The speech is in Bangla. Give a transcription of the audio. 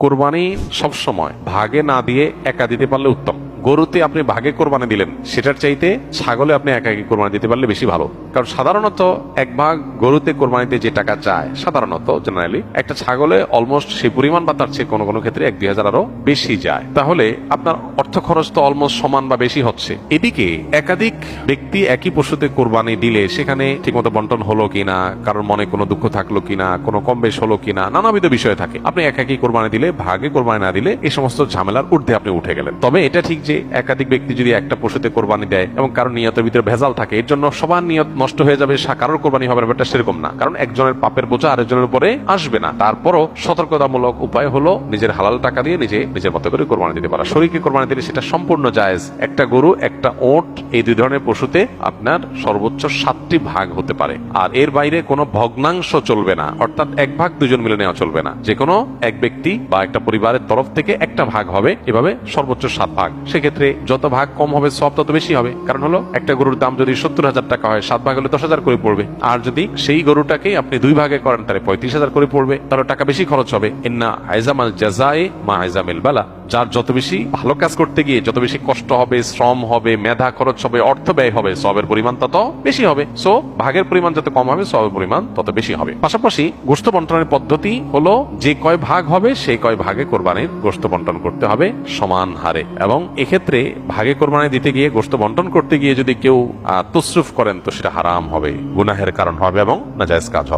কোরবানি সবসময় ভাগে না দিয়ে একা দিতে পারলে উত্তম। গরুতে আপনি ভাগে কোরবানি দিলেন, সেটার চাইতে ছাগলে আপনি একাকি কোরবানি দিতে পারলে বেশি ভালো। কারণ সাধারণত এক ভাগ গরুতে কোরবানিতে যে টাকা চায়, সাধারণত জেনারেলি একটা ছাগলে অলমোস্ট সেই পরিমাণ বা তার চেয়ে কোনো কোনো ক্ষেত্রে 1-2 হাজার আরো বেশি যায়। তাহলে আপনার অর্থ খরচ তো অলমোস্ট সমান বা বেশি হচ্ছে। এদিকে একাধিক ব্যক্তি একই পশুতে কোরবানি দিলে সেখানে ঠিকমতো বন্টন হলো কিনা, কারোর মনে কোনো দুঃখ থাকলো কিনা, কোনো কম বেশ হলো কিনা, নানাবিধ বিষয় থাকে। আপনি একাকি কোরবানি দিলে, ভাগে কোরবানি না দিলে এই সমস্ত ঝামেলার ঊর্ধ্বে আপনি উঠে গেলেন। তবে এটা ঠিক যে একাধিক ব্যক্তি যদি একটা পশুতে কোরবানি দেয় এবং কারোর নিয়তের ভিতরে ভেজাল থাকে, এর জন্য সবার নিয়ত নষ্ট হয়ে যাবে, কারোর কোরবানি হবে না, ব্যাপারটা সেরকম না। কারণ একজনের পাপের বোঝা আরেকজনের উপরে আসবে না। তারপরও সতর্কতামূলক উপায় হলো নিজের হালাল টাকা দিয়ে নিজের মতো করে কোরবানি দিতে পারা। শরীকে কোরবানি দিলে সেটা সম্পূর্ণ জায়েজ। একটা গরু, একটা ওট, এই দুই ধরনের পশুতে আপনার সর্বোচ্চ 7টি ভাগ হতে পারে। আর এর বাইরে কোনো ভগ্নাংশ চলবে না, অর্থাৎ এক ভাগ দুজন মিলে নেওয়া চলবে না। যে কোনো এক ব্যক্তি বা একটা পরিবারের তরফ থেকে একটা ভাগ হবে, এভাবে সর্বোচ্চ 7 ভাগ। সেক্ষেত্রে যত ভাগ কম হবে সব তত বেশি হবে। কারণ হলো একটা গরুর দাম যদি 70,000 টাকা হয়, 7 ভাগ হলে 10,000 করে পড়বে। আর যদি সেই গরুটাকে আপনি 2 ভাগে করেন তাহলে 35,000 করে পড়বে, তাহলে টাকা বেশি খরচ হবে। ইন্না আইজামাল জাযায়ে মা আইজামিল বালা। যার যত বেশি ভালো কাজ করতে গিয়ে যত বেশি কষ্ট হবে, শ্রম হবে, মেধা খরচ হবে, অর্থ ব্যয় হবে, সবের পরিমাণ তত বেশি হবে। সো ভাগের পরিমাণ যত কম হবে, সবের পরিমাণ তত বেশি হবে। পাশাপাশি গোশত বন্টনের পদ্ধতি হলো যে কয় ভাগ হবে সেই কয় ভাগে কোরবানির গোশত বন্টন করতে হবে সমান হারে। এবং এক্ষেত্রে ভাগে কোরবানি দিতে গিয়ে, গোশত বন্টন করতে গিয়ে যদি কেউ তসরুফ করেন তো সেটা হারাম হবে, গুনাহের কারণ হবে এবং নাজায়েজ কাজ হবে।